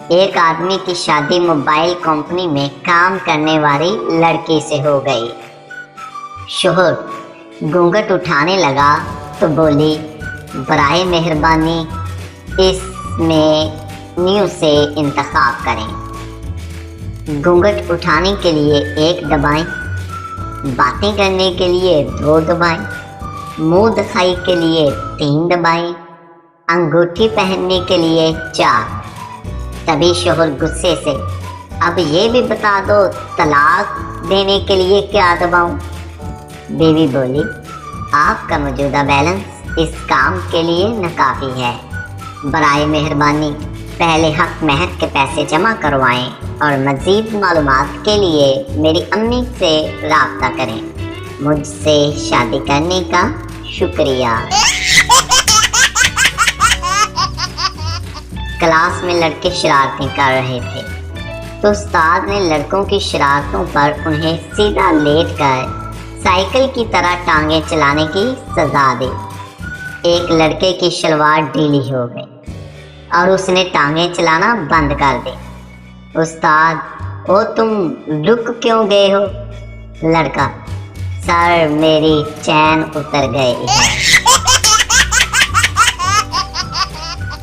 ایک آدمی کی شادی موبائل کمپنی میں کام کرنے والی لڑکی سے ہو گئی۔ شوہر گھونگھٹ اٹھانے لگا تو بولی، برائے مہربانی اس مینیو سے انتخاب کریں۔ گھونگھٹ اٹھانے کے لیے 1 دبائیں، باتیں کرنے کے لیے 2 دبائیں، منہ دکھائی کے لیے 3 دبائیں، انگوٹھی پہننے کے لیے 4۔ تبھی شوہر غصے سے، اب یہ بھی بتا دو طلاق دینے کے لیے کیا دباؤں؟ بیوی بولی، آپ کا موجودہ بیلنس اس کام کے لیے ناکافی ہے، برائے مہربانی پہلے حق مہر کے پیسے جمع کروائیں اور مزید معلومات کے لیے میری امی سے رابطہ کریں۔ مجھ سے شادی کرنے کا شکریہ۔ کلاس میں لڑکے شرارتیں کر رہے تھے تو استاد نے لڑکوں کی شرارتوں پر انہیں سیدھا لیٹ کر سائیکل کی طرح ٹانگیں چلانے کی سزا دی۔ ایک لڑکے کی شلوار ڈھیلی ہو گئی اور اس نے ٹانگیں چلانا بند کر دی۔ استاد، او تم رک کیوں گئے ہو؟ لڑکا، سر میری چین اتر گئی ہے۔